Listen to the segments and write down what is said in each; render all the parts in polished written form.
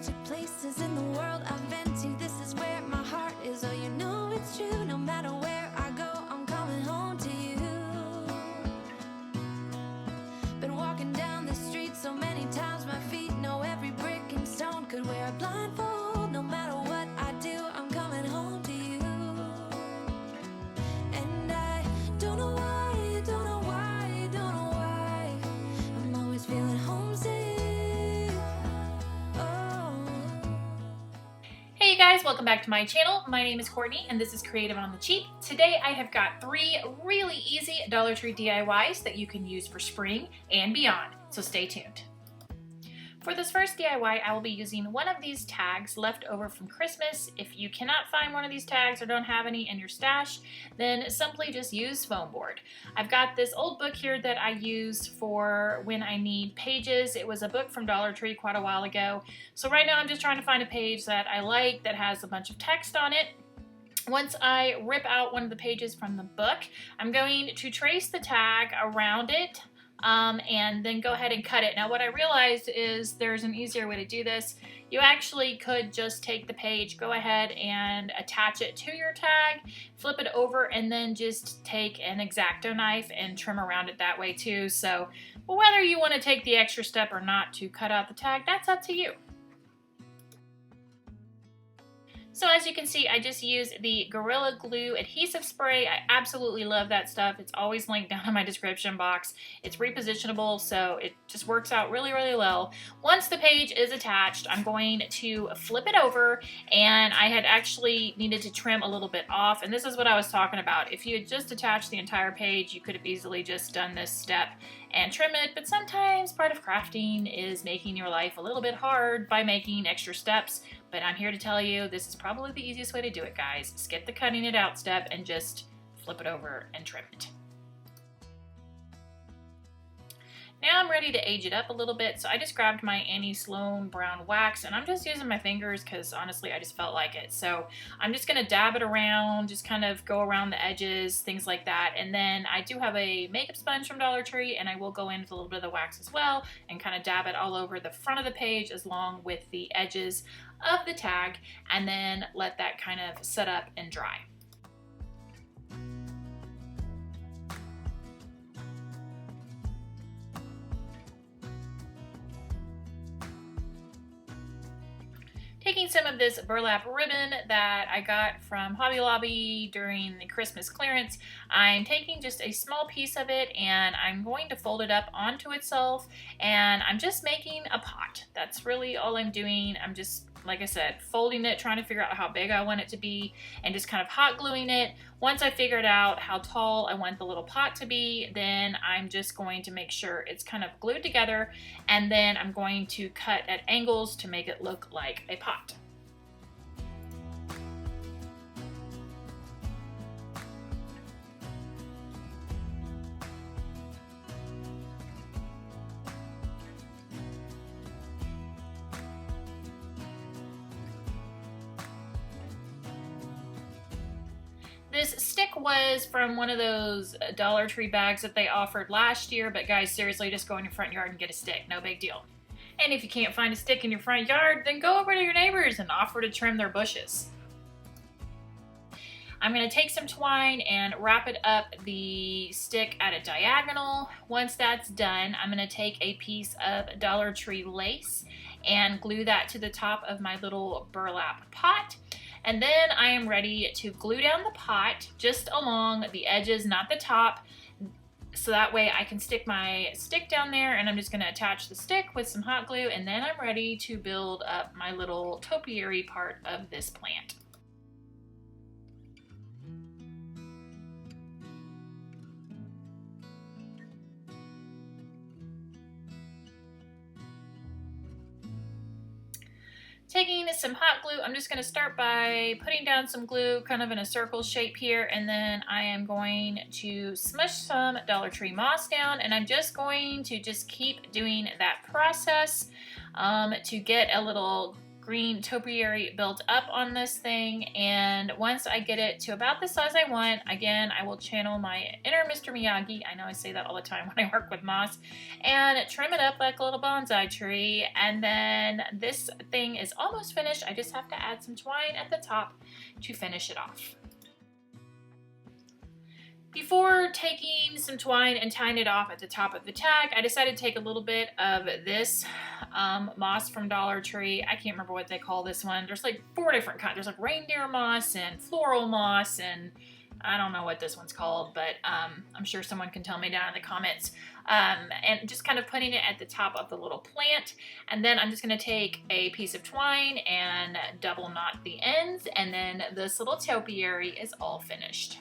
romantic places in the world I've been to. This is where my heart is. Oh, you know it's true. No matter where I go, I'm coming home to you. Been walking down the street so many times, my feet know every brick and stone. Could wear a blindfold. No matter what I do, I'm coming home to you. And I don't know why, don't know why, don't know why I'm always feeling homesick. Oh. Hey you guys, welcome back to my channel. My name is Courtney and this is Creative on the Cheap. Today I have got 3 really easy Dollar Tree DIYs that you can use for spring and beyond, so stay tuned. For this first DIY, I will be using one of these tags left over from Christmas. If you cannot find one of these tags or don't have any in your stash, then simply just use foam board. I've got this old book here that I use for when I need pages. It was a book from Dollar Tree quite a while ago. So right now I'm just trying to find a page that I like that has a bunch of text on it. Once I rip out one of the pages from the book, I'm going to trace the tag around it and then go ahead and cut it. Now what I realized is there's an easier way to do this. You actually could just take the page, go ahead and attach it to your tag, flip it over, and then just take an X-Acto knife and trim around it that way too. So whether you want to take the extra step or not to cut out the tag, that's up to you. So as you can see, I just used the Gorilla Glue adhesive spray. I absolutely love that stuff. It's always linked down in my description box. It's repositionable, so it just works out really, really well. Once the page is attached, I'm going to flip it over, and I had actually needed to trim a little bit off, and this is what I was talking about. If you had just attached the entire page, you could have easily just done this step and trim it, but sometimes part of crafting is making your life a little bit hard by making extra steps. But I'm here to tell you this is probably the easiest way to do it, guys. Skip the cutting it out step and just flip it over and trim it. Now I'm ready to age it up a little bit, so I just grabbed my Annie Sloan brown wax, and I'm just using my fingers because honestly I just felt like it. So I'm just going to dab it around, just kind of go around the edges, things like that. And then I do have a makeup sponge from Dollar Tree, and I will go in with a little bit of the wax as well and kind of dab it all over the front of the page as long with the edges of the tag, and then let that kind of set up and dry. Taking some of this burlap ribbon that I got from Hobby Lobby during the Christmas clearance, I'm taking just a small piece of it and I'm going to fold it up onto itself, and I'm just making a pot. That's really all I'm doing. I'm just, like I said, folding it, trying to figure out how big I want it to be, and just kind of hot gluing it. Once I figured out how tall I want the little pot to be, then I'm just going to make sure it's kind of glued together, and then I'm going to cut at angles to make it look like a pot. This stick was from one of those Dollar Tree bags that they offered last year, but guys, seriously, just go in your front yard and get a stick, no big deal. And if you can't find a stick in your front yard, then go over to your neighbors and offer to trim their bushes. I'm going to take some twine and wrap it up the stick at a diagonal. Once that's done, I'm going to take a piece of Dollar Tree lace and glue that to the top of my little burlap pot. And then I am ready to glue down the pot just along the edges, not the top, so that way I can stick my stick down there, and I'm just going to attach the stick with some hot glue, and then I'm ready to build up my little topiary part of this plant. Taking some hot glue, I'm just going to start by putting down some glue kind of in a circle shape here, and then I am going to smush some Dollar Tree moss down, and I'm just going to keep doing that process to get a little green topiary built up on this thing, and once I get it to about the size I want, again, I will channel my inner Mr. Miyagi, I know I say that all the time when I work with moss, and trim it up like a little bonsai tree. And then this thing is almost finished. I just have to add some twine at the top to finish it off. Before taking some twine and tying it off at the top of the tag, I decided to take a little bit of this moss from Dollar Tree. I can't remember what they call this one. There's like 4 different kinds. There's like reindeer moss and floral moss, and I don't know what this one's called, but I'm sure someone can tell me down in the comments. And just kind of putting it at the top of the little plant. And then I'm just going to take a piece of twine and double knot the ends, and then this little topiary is all finished.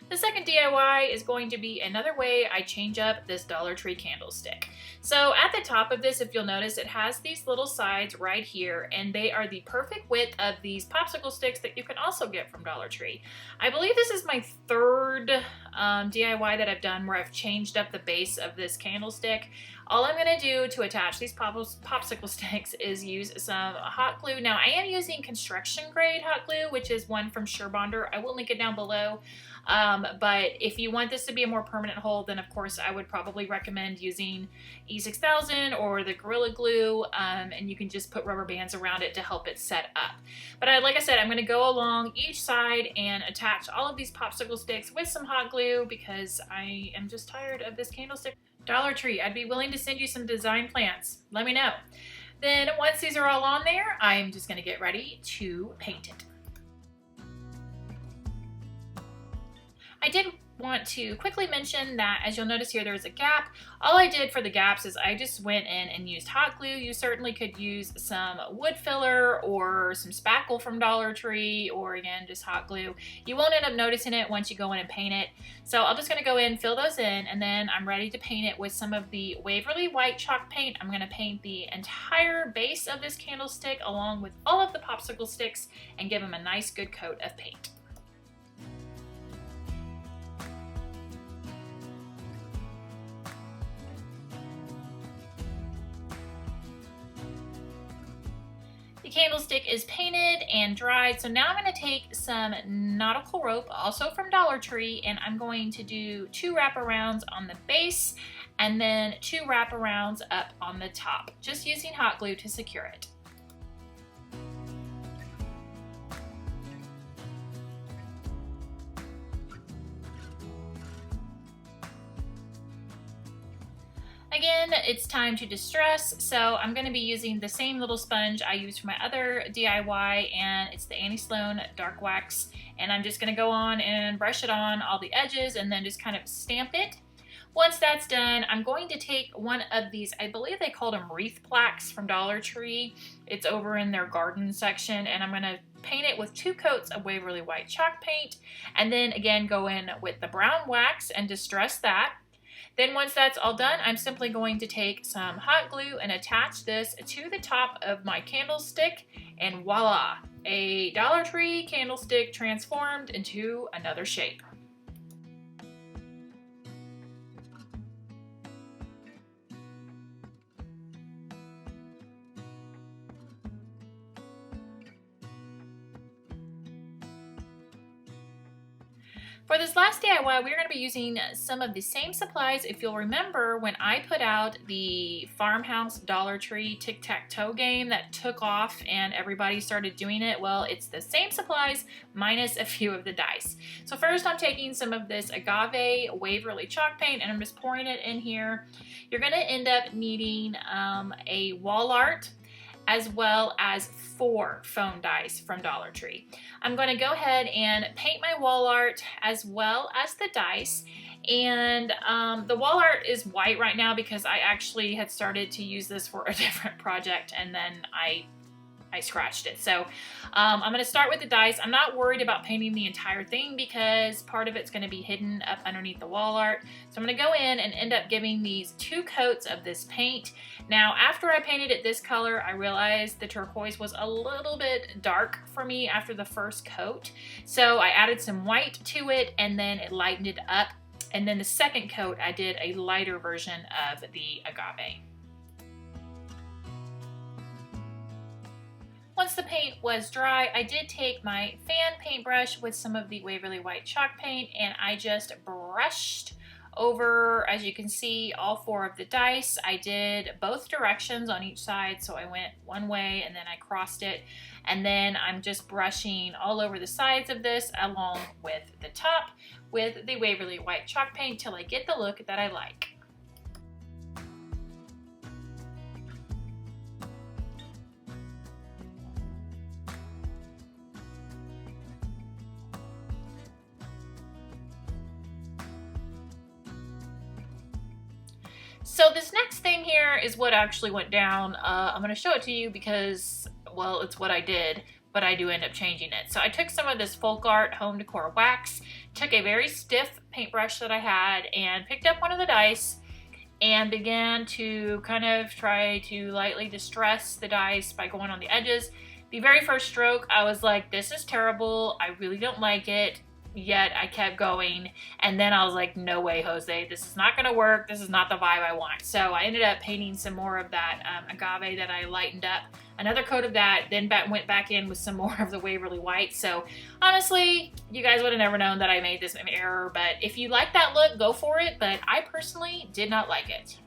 The second DIY is going to be another way I change up this Dollar Tree candlestick. So at the top of this, if you'll notice, it has these little sides right here, and they are the perfect width of these popsicle sticks that you can also get from Dollar Tree. I believe this is my third DIY that I've done where I've changed up the base of this candlestick. All I'm going to do to attach these popsicle sticks is use some hot glue. Now, I am using construction grade hot glue, which is one from Surebonder. I will link it down below. But if you want this to be a more permanent hold, then of course I would probably recommend using E6000 or the Gorilla Glue, and you can just put rubber bands around it to help it set up. But like I said, I'm going to go along each side and attach all of these popsicle sticks with some hot glue because I am just tired of this candlestick. Dollar Tree, I'd be willing to send you some design plans. Let me know. Then once these are all on there, I'm just going to get ready to paint it. I did want to quickly mention that, as you'll notice here, there's a gap. All I did for the gaps is I just went in and used hot glue. You certainly could use some wood filler or some spackle from Dollar Tree, or again, just hot glue. You won't end up noticing it once you go in and paint it. So I'm just gonna go in, fill those in, and then I'm ready to paint it with some of the Waverly White chalk paint. I'm gonna paint the entire base of this candlestick along with all of the popsicle sticks and give them a nice good coat of paint. Candlestick is painted and dried, so now I'm going to take some nautical rope, also from Dollar Tree, and I'm going to do 2 wraparounds on the base and then 2 wraparounds up on the top, just using hot glue to secure it. Again, it's time to distress, so I'm going to be using the same little sponge I used for my other DIY, and it's the Annie Sloan Dark Wax, and I'm just going to go on and brush it on all the edges and then just kind of stamp it. Once that's done, I'm going to take one of these, I believe they called them wreath plaques from Dollar Tree. It's over in their garden section, and I'm going to paint it with 2 coats of Waverly White chalk paint, and then again go in with the brown wax and distress that. Then once that's all done, I'm simply going to take some hot glue and attach this to the top of my candlestick, and voila, a Dollar Tree candlestick transformed into another shape. For this last DIY, we're going to be using some of the same supplies. If you'll remember, when I put out the Farmhouse Dollar Tree tic-tac-toe game that took off and everybody started doing it, well, it's the same supplies minus a few of the dice. So first I'm taking some of this Agave Waverly chalk paint and I'm just pouring it in here. You're going to end up needing a wall art as well as 4 foam dice from Dollar Tree. I'm going to go ahead and paint my wall art as well as the dice, and the wall art is white right now because I actually had started to use this for a different project, and then I I scratched it. So I'm going to start with the dice. I'm not worried about painting the entire thing because part of it's going to be hidden up underneath the wall art. So I'm going to go in and end up giving these 2 coats of this paint. Now, after I painted it this color, I realized the turquoise was a little bit dark for me after the first coat. So I added some white to it and then it lightened it up. And then the second coat, I did a lighter version of the agave. Once the paint was dry, I did take my fan paintbrush with some of the Waverly White chalk paint and I just brushed over, as you can see, all 4 of the dice. I did both directions on each side, so I went one way and then I crossed it. And then I'm just brushing all over the sides of this along with the top with the Waverly White chalk paint till I get the look that I like. So this next thing here is what actually went down. I'm going to show it to you because, well, it's what I did, but I do end up changing it. So I took some of this Folk Art Home Decor wax, took a very stiff paintbrush that I had, and picked up one of the dice and began to kind of try to lightly distress the dice by going on the edges. The very first stroke, I was like, this is terrible. I really don't like it. Yet I kept going, and then I was like, no way, Jose, this is not gonna work. This is not the vibe I want. So I ended up painting some more of that agave that I lightened up, another coat of that, then went back in with some more of the Waverly White. So honestly, you guys would have never known that I made this error, but if you like that look, go for it. But I personally did not like it.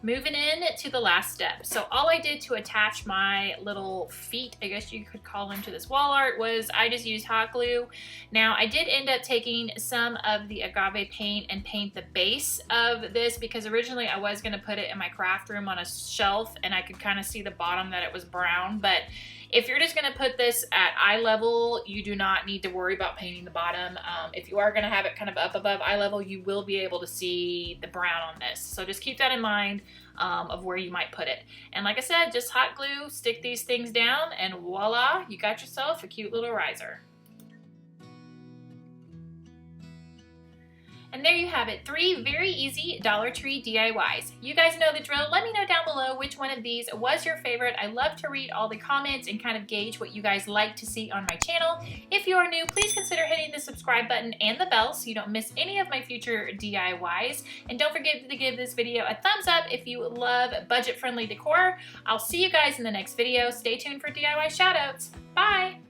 Moving in to the last step. So all I did to attach my little feet, I guess you could call them, to this wall art was I just used hot glue. Now I did end up taking some of the agave paint and paint the base of this because originally I was going to put it in my craft room on a shelf and I could kind of see the bottom that it was brown. But if you're just going to put this at eye level, you do not need to worry about painting the bottom. If you are going to have it kind of up above eye level, you will be able to see the brown on this. So just keep that in mind of where you might put it. And like I said, just hot glue, stick these things down, and voila, you got yourself a cute little riser. And there you have it, 3 very easy Dollar Tree DIYs. You guys know the drill. Let me know down below which one of these was your favorite. I love to read all the comments and kind of gauge what you guys like to see on my channel. If you are new, please consider hitting the subscribe button and the bell so you don't miss any of my future DIYs. And don't forget to give this video a thumbs up if you love budget-friendly decor. I'll see you guys in the next video. Stay tuned for DIY shoutouts. Bye!